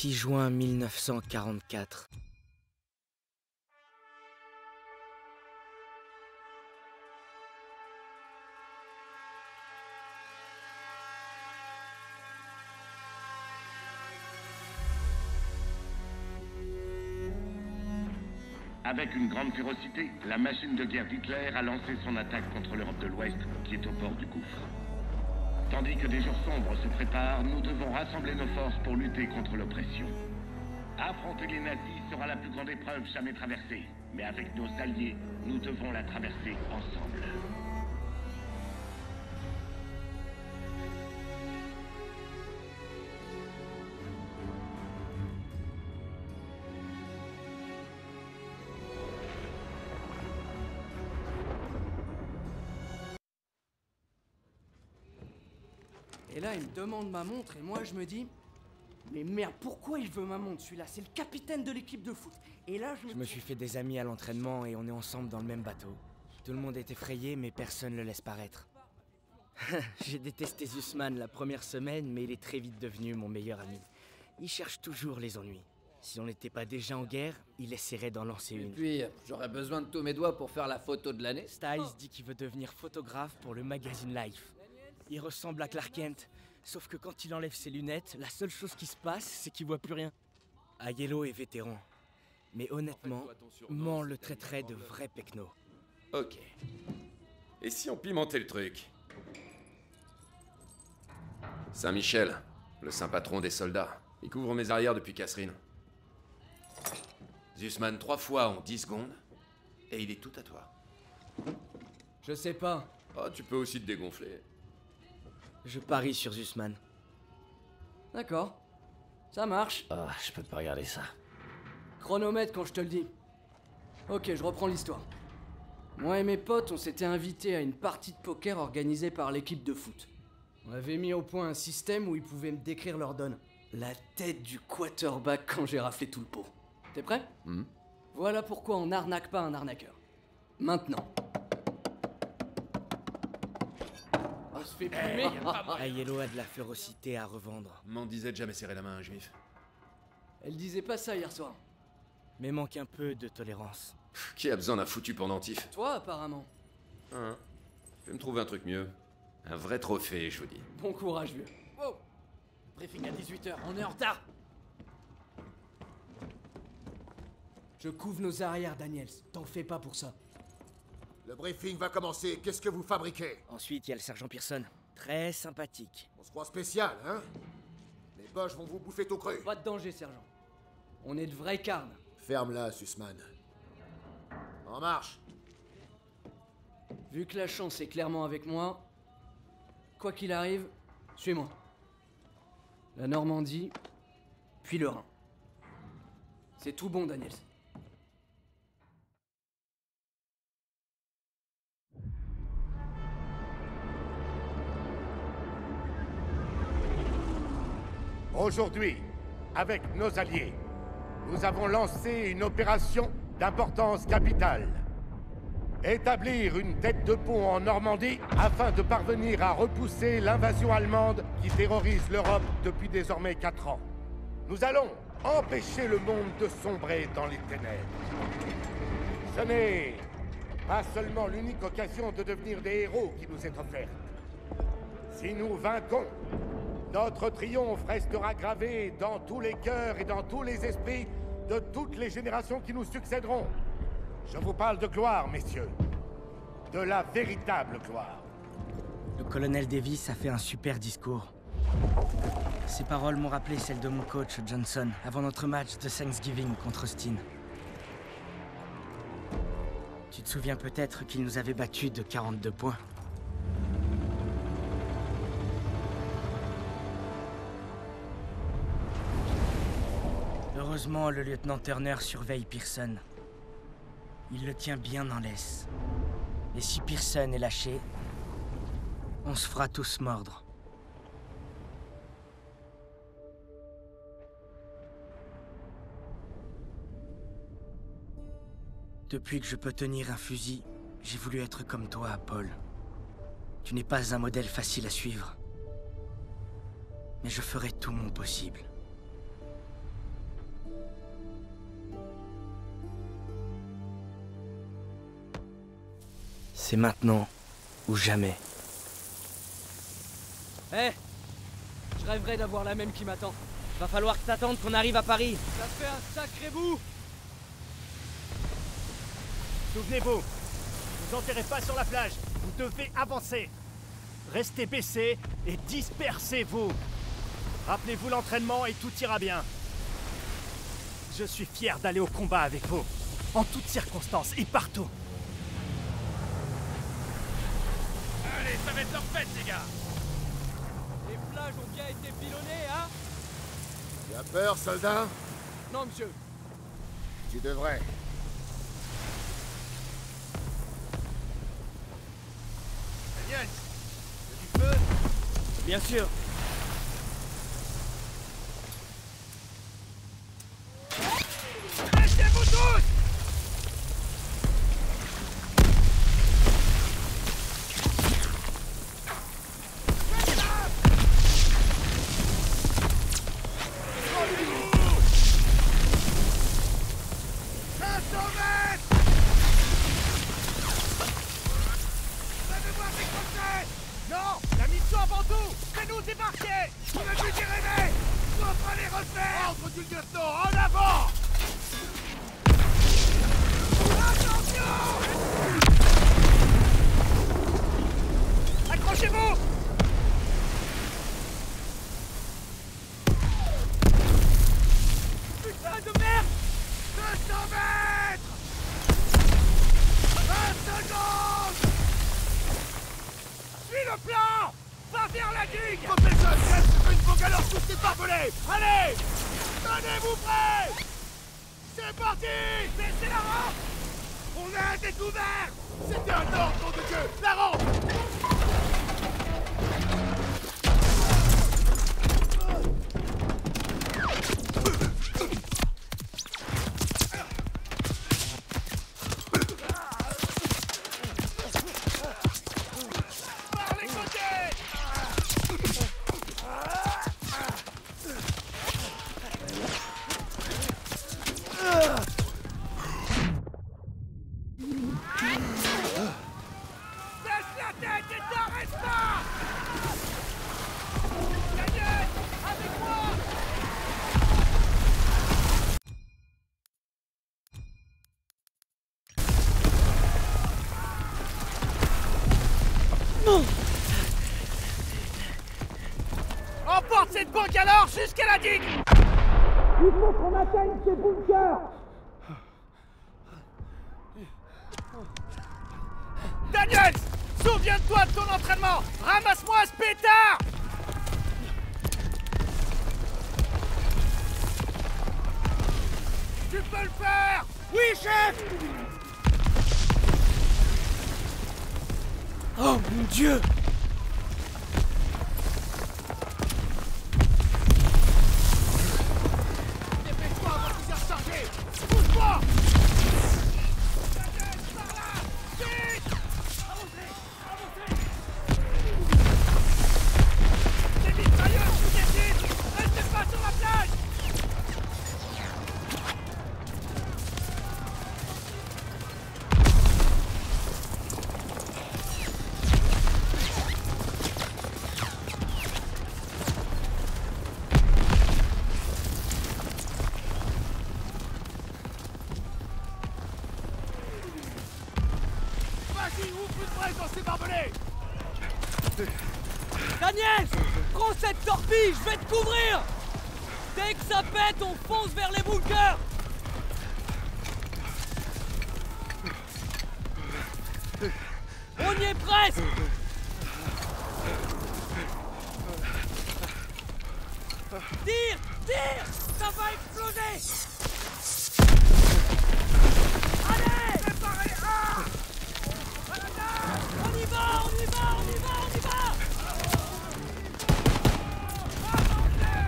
6 juin 1944. Avec une grande férocité, la machine de guerre d'Hitler a lancé son attaque contre l'Europe de l'Ouest, qui est au bord du gouffre. Tandis que des jours sombres se préparent, nous devons rassembler nos forces pour lutter contre l'oppression. Affronter les nazis sera la plus grande épreuve jamais traversée. Mais avec nos alliés, nous devons la traverser ensemble. Et là, il me demande ma montre et moi, je me dis... Mais merde, pourquoi il veut ma montre, celui-là? C'est le capitaine de l'équipe de foot. Et là, Je me suis fait des amis à l'entraînement et on est ensemble dans le même bateau. Tout le monde est effrayé, mais personne le laisse paraître. J'ai détesté Zussman la première semaine, mais il est très vite devenu mon meilleur ami. Il cherche toujours les ennuis. Si on n'était pas déjà en guerre, il essaierait d'en lancer Et une. puis, j'aurais besoin de tous mes doigts pour faire la photo de l'année. Styles dit qu'il veut devenir photographe pour le magazine Life. Il ressemble à Clark Kent, sauf que quand il enlève ses lunettes, la seule chose qui se passe, c'est qu'il voit plus rien. Aiello est vétéran, mais honnêtement, Mans le traiterait de vrai pecno. Ok. Et si on pimentait le truc? Saint-Michel, le saint patron des soldats. Il couvre mes arrières depuis Catherine. Zussman 3 fois en 10 secondes, et il est tout à toi. Je sais pas. Oh, tu peux aussi te dégonfler. Je parie sur Zussman. D'accord. Ça marche. Ah, je peux pas regarder ça. Chronomètre quand je te le dis. Ok, je reprends l'histoire. Moi et mes potes, on s'était invités à une partie de poker organisée par l'équipe de foot. On avait mis au point un système où ils pouvaient me décrire leur donne. La tête du quarterback quand j'ai raflé tout le pot. T'es prêt? Voilà pourquoi on n'arnaque pas un arnaqueur. Maintenant. On se fait plumer. Aiello a de la férocité à revendre, M'en disait de jamais serrer la main à un juif. Elle disait pas ça hier soir. mais manque un peu de tolérance. Qui a besoin d'un foutu pendentif? Toi, apparemment. Hein? Je vais me trouver un truc mieux. Un vrai trophée, je vous dis. Bon courage, vieux. Wow. Briefing à 18h, on est en retard. Je couvre nos arrières, Daniels. T'en fais pas pour ça. Le briefing va commencer, qu'est-ce que vous fabriquez? Ensuite, il y a le sergent Pearson, très sympathique. On se croit spécial, hein? Les boches vont vous bouffer tout cru. Pas de danger, sergent. On est de vrais carnes. Ferme-la, Sussman. En marche. Vu que la chance est clairement avec moi, quoi qu'il arrive, suis-moi. La Normandie, puis le Rhin. C'est tout bon, Daniels. Aujourd'hui, avec nos alliés, nous avons lancé une opération d'importance capitale. Établir une tête de pont en Normandie afin de parvenir à repousser l'invasion allemande qui terrorise l'Europe depuis désormais 4 ans. Nous allons empêcher le monde de sombrer dans les ténèbres. Ce n'est pas seulement l'unique occasion de devenir des héros qui nous est offerte. Si nous vainquons, notre triomphe restera gravé dans tous les cœurs et dans tous les esprits de toutes les générations qui nous succéderont. Je vous parle de gloire, messieurs. De la véritable gloire. Le colonel Davis a fait un super discours. Ses paroles m'ont rappelé celles de mon coach Johnson avant notre match de Thanksgiving contre Austin. Tu te souviens peut-être qu'il nous avait battus de 42 points. Heureusement, le lieutenant Turner surveille Pearson. Il le tient bien en laisse. Et si Pearson est lâché, on se fera tous mordre. Depuis que je peux tenir un fusil, j'ai voulu être comme toi, Paul. Tu n'es pas un modèle facile à suivre. Mais je ferai tout mon possible. C'est maintenant ou jamais. Eh, je rêverais d'avoir la même qui m'attend. Va falloir que t'attendes qu'on arrive à Paris. Ça fait un sacré bout. Souvenez-vous, vous enterrez pas sur la plage, vous devez avancer. Restez baissés et dispersez-vous. Rappelez-vous l'entraînement et tout ira bien. Je suis fier d'aller au combat avec vous, en toutes circonstances et partout. Allez, ça va être leur fête, les gars. Les plages ont bien été pilonnées, hein? Tu as peur, soldat? Non, monsieur. Tu devrais. Daniel, t'as du feu? Bien sûr. Lâchez-vous tous! Non, la mission avant tout, c'est nous débarquer. Vous ne plus y rêver. On va les refaire. Ordre du lieutenant, en avant. Attention! Accrochez-vous! Putain de merde! 200 mètres! 20 secondes! Suis le plan! Va vers la digue! Professeur, c'est une bangalore tous ces barbelés! Allez! Tenez-vous prêts! C'est parti! Baissez la rampe! On a découvert! C'était un ordre, nom de Dieu! La rampe! Par les côtés! Baisse la tête et t'arrête pas! Daniel, avec moi! Emporte cette bangalore jusqu'à la digue! Il faut qu'on atteigne ces bunkers! Daniel! Souviens-toi de ton entraînement! Ramasse-moi ce pétard! Tu peux le faire! Oui, chef! Oh mon Dieu! Dépêche-toi avant qu'ils aient rechargé! Bouge-toi! Daniel, par là! Vite! Avancez! Avancez! Des mitrailleuses vous décident! Restez pas sur la plage! Vas-y, ouvre une brèche dans ces barbelés! Daniel! Prends cette torpille, je vais te couvrir! Dès que ça pète, on fonce vers les bunkers! On y est presque! Tire! Tire! Ça va exploser! Allez! Préparez un! On y va! On y va! On y va! On y va!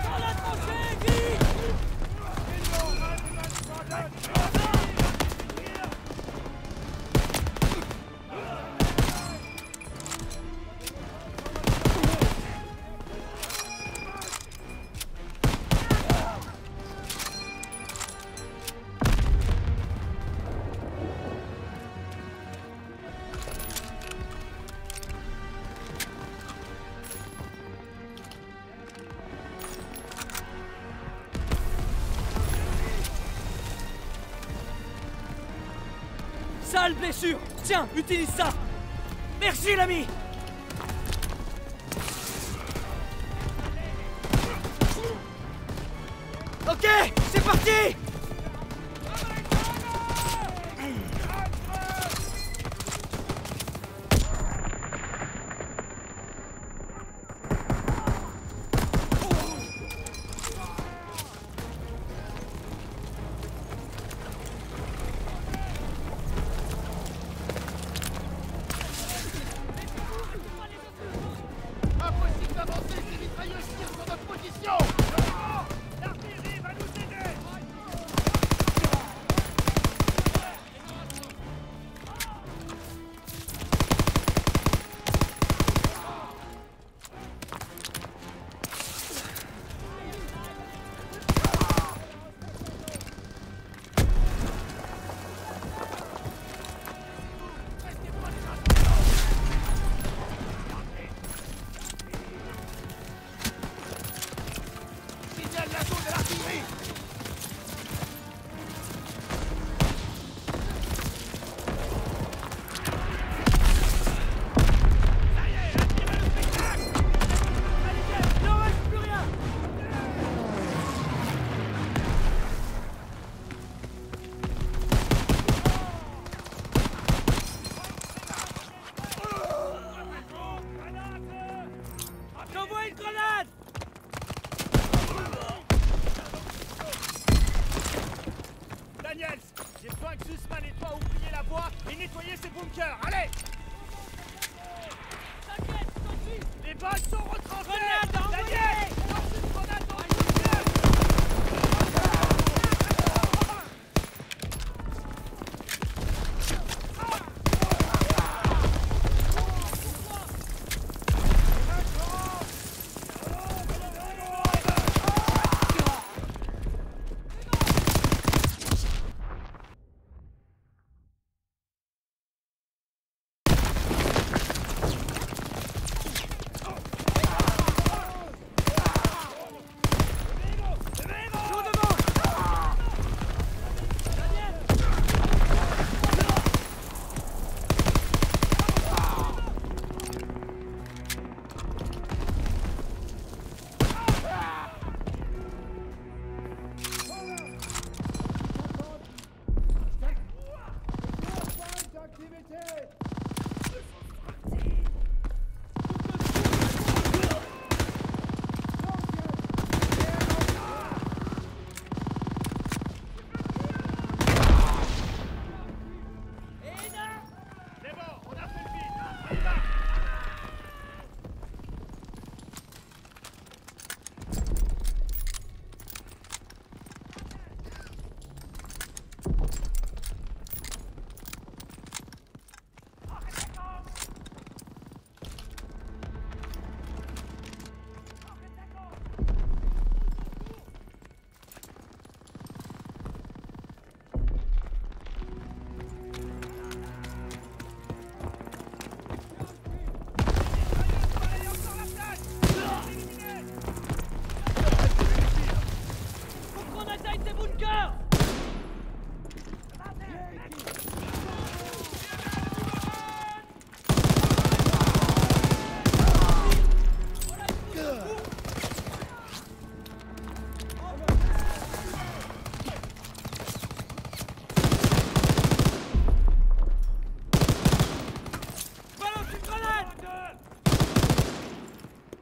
Dans la tranchée, vite! sale blessure. Tiens, utilise ça. Merci, l'ami. Ok, c'est parti. Impossible d'avancer, ces mitrailleuses tirent sur notre position. L'artillerie va nous aider. Signale l'assaut de l'artillerie. Ça y est, attirez le spectacle. Allez, viens, il n'en reste plus rien. J'envoie une grenade. Daniels, j'ai besoin que Zussman et toi oubliez la voie et nettoyer ces bunkers. Allez. T'inquiète, je t'en suis. Les balles sont retransférées. Daniels, lance une grenade dans le bunker.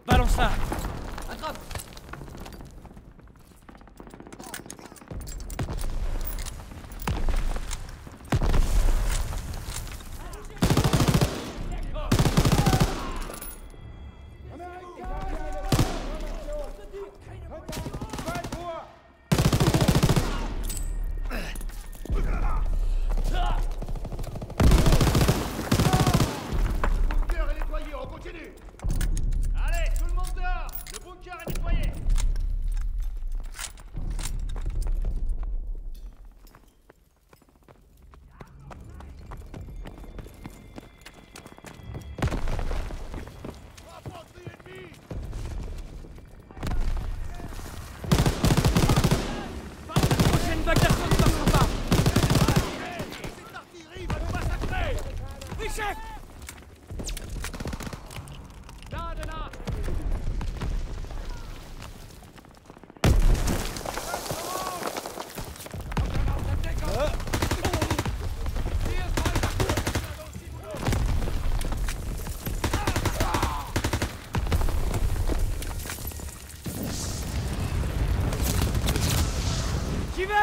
Balance ça. Attrape. Le bunker est nettoyé, on continue. Allez, tout le monde dehors. Le bunker est nettoyé. Infanterie ennemie. Prochaine vague d'assaut ne passera pas. Cette artillerie va nous passer J'y vais!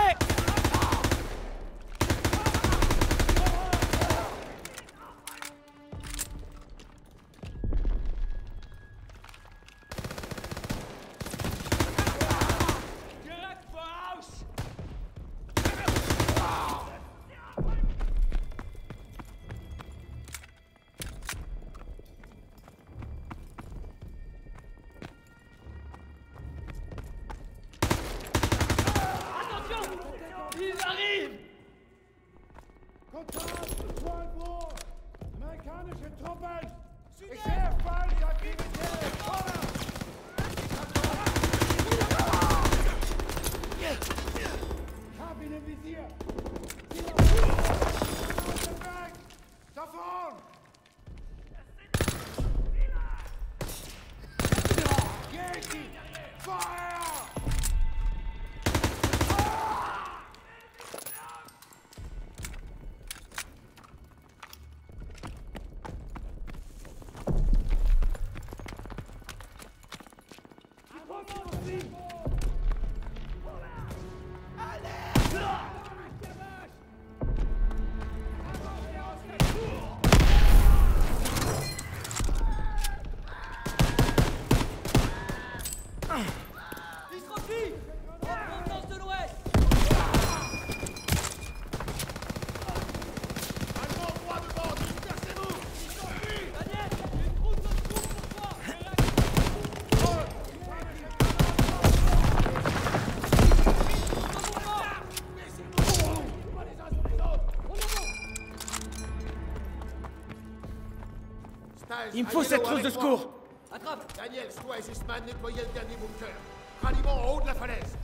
Il me faut cette trousse de secours! Attrape! Daniel, toi et Zussman, nettoyez le dernier bunker. Ralliement en haut de la falaise.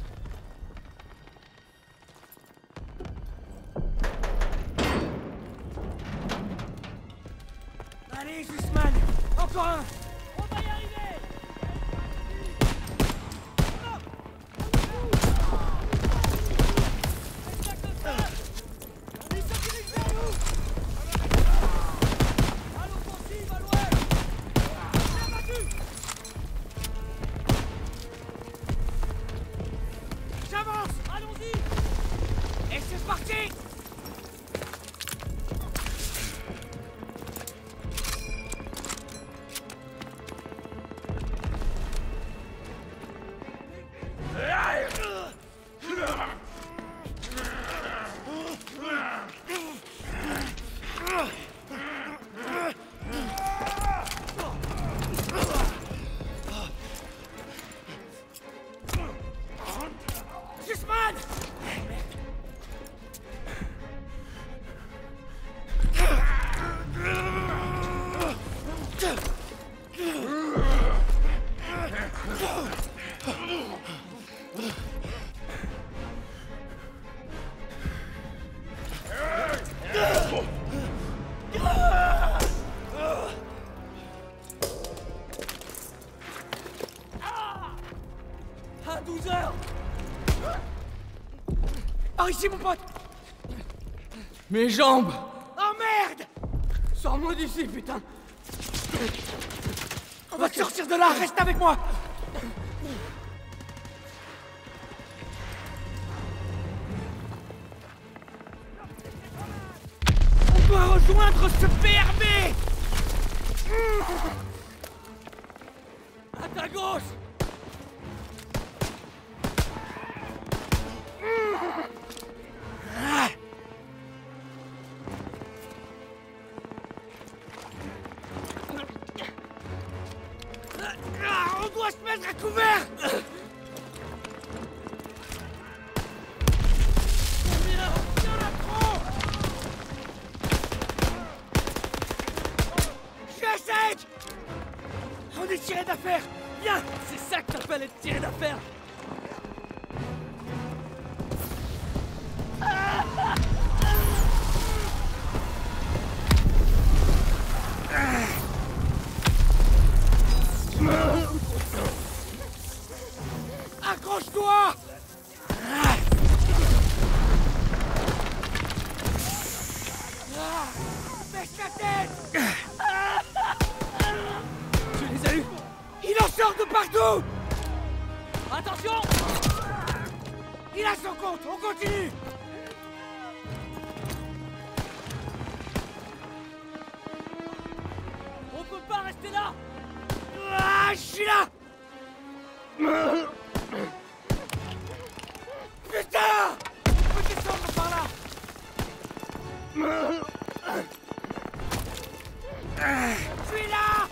Allez, Zussman! Encore un! On va y arriver! Ils se dirigent vers nous! À l'offensive, à l'ouest! Bien battu! J'avance! Allons-y! Et c'est parti! Zussman! À 12 heures! Par ici, mon pote! Mes jambes! Oh merde! Sors-moi d'ici, putain! On va te sortir de là, reste avec moi! On doit rejoindre ce PRB! À ta gauche! On doit se mettre à couvert! Il y en a trop! Je suis à sec! On est tiré d'affaire! Viens! C'est ça que t'appelles être tiré d'affaire! Accroche-toi! Baisse la tête! Tu les as eus! Il en sort de partout! Attention! On continue! On peut pas rester là! Ah, je suis là! Putain! On peut descendre par là! Je suis là!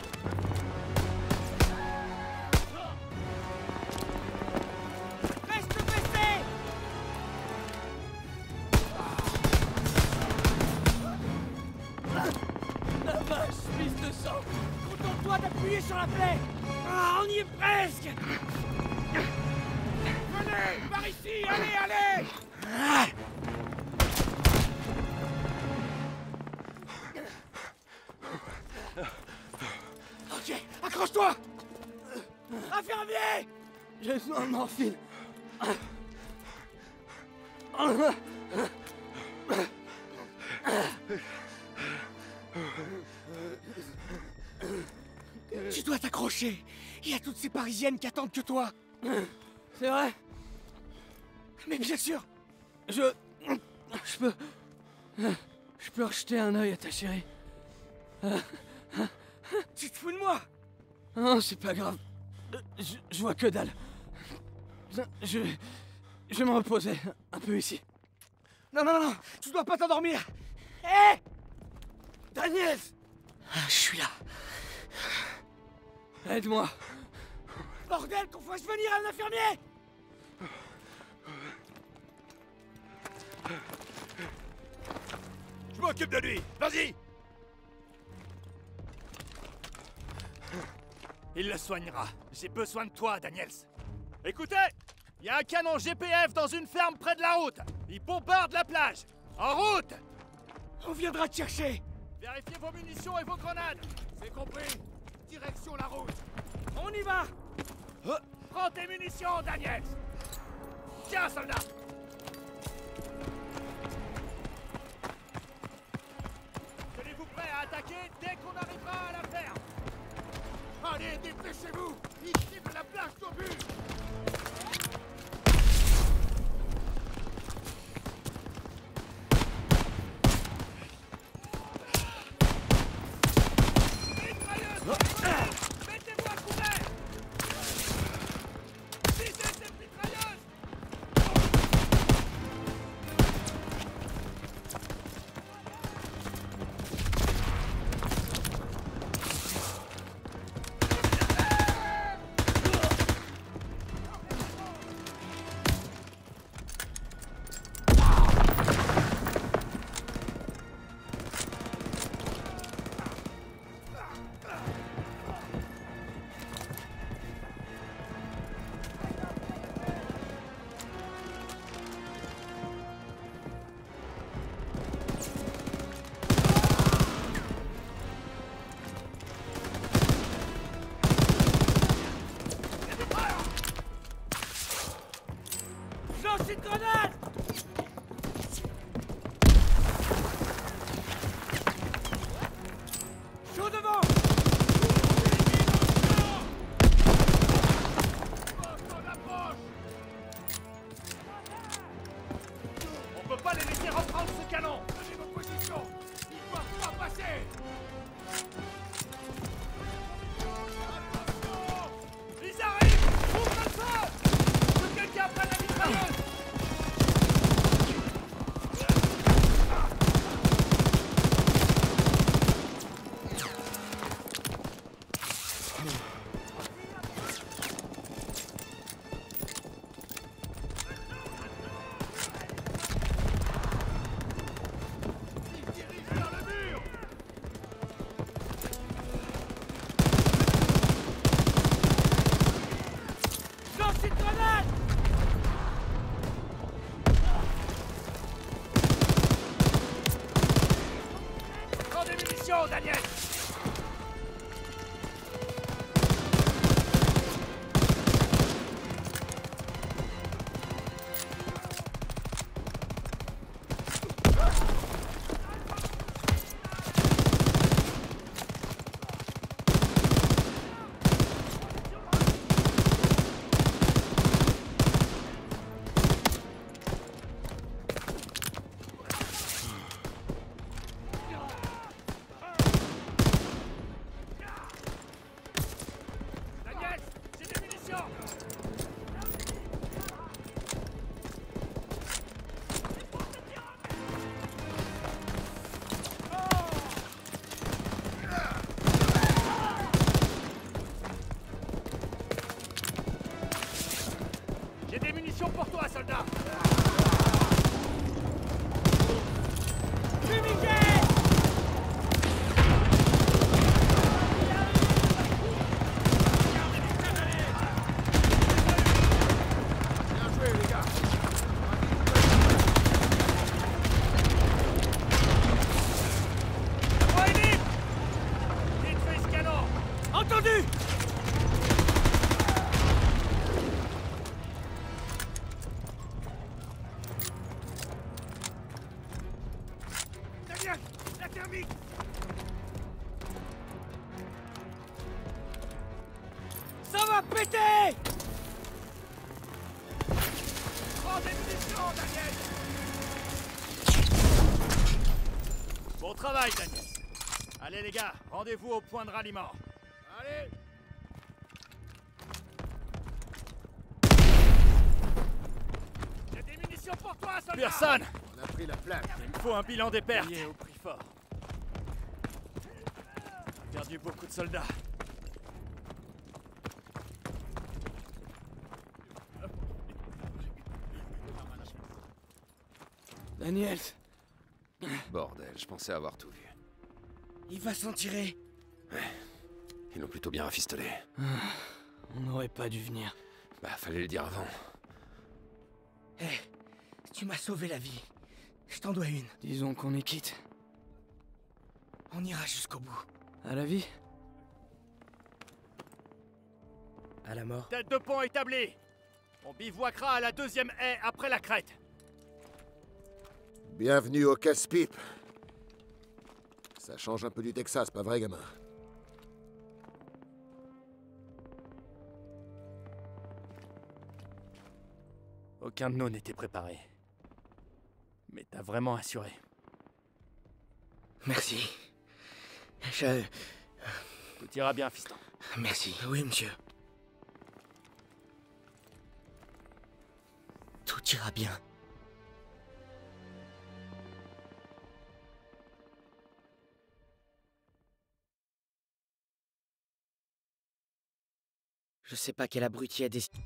Reste baissé! La vache, fils de sang! Contente-toi d'appuyer sur la plaie! Ah, on y est presque! Venez, par ici, allez, allez! Ok, accroche-toi! Infirmier! J'ai besoin de morphine. Tu dois t'accrocher! Il y a toutes ces Parisiennes qui attendent que toi! C'est vrai? Mais bien sûr! Je peux rejeter un œil à ta chérie. Tu te fous de moi! Non, c'est pas grave. Je vois que dalle. Je vais me reposer un peu ici. Non, non, non! Tu dois pas t'endormir! Hé! Daniel! Je suis là. Aide-moi. Bordel, qu'on fasse venir un infirmier! Je m'occupe de lui. Vas-y. Il le soignera. J'ai besoin de toi, Daniels. Écoutez, il y a un canon GPF dans une ferme près de la route. Il bombarde la plage. En route! On viendra te chercher! Vérifiez vos munitions et vos grenades. C'est compris. Direction la route. On y va! Prends tes munitions, Daniels. Tiens, soldat. Tenez-vous prêts à attaquer dès qu'on arrivera à la ferme. Allez, dépêchez-vous. Ils ciblent la plage d'obus. Mettez-vous à couvert. Visez ces mitrailleuses. Lance une grenade! Chaud devant! On peut pas les laisser reprendre ce canon. Prenez vos positions. Ils doivent pas passer. Ils arrivent. Ouvre le feu. Que quelqu'un prenne la mitrailleuse. Ils dirigent vers le mur. Lance une grenade! Prends des munitions, Daniel. ennemis! Ça va péter! Prends des munitions, Daniel! Bon travail, Daniel. Allez les gars, rendez-vous au point de ralliement. Allez! J'ai des munitions pour toi, soldat! Personne! On a pris la flamme. Il me faut un bilan des pertes. Payé au prix fort. On a perdu beaucoup de soldats. Daniels, Bordel, je pensais avoir tout vu. il va s'en tirer. Ils l'ont plutôt bien rafistolé. On n'aurait pas dû venir. Bah, fallait le dire avant. Hé, tu m'as sauvé la vie. Je t'en dois une. Disons qu'on est quitte. On ira jusqu'au bout. À la vie? À la mort. Tête de pont établie. On bivouaquera à la deuxième haie après la crête. Bienvenue au casse-pipe. Ça change un peu du Texas, pas vrai, gamin? Aucun de nous n'était préparé. Mais t'as vraiment assuré. Merci. Tout ira bien, fiston. Merci. Oui, monsieur. Tout ira bien. Je sais pas quel abruti a décidé.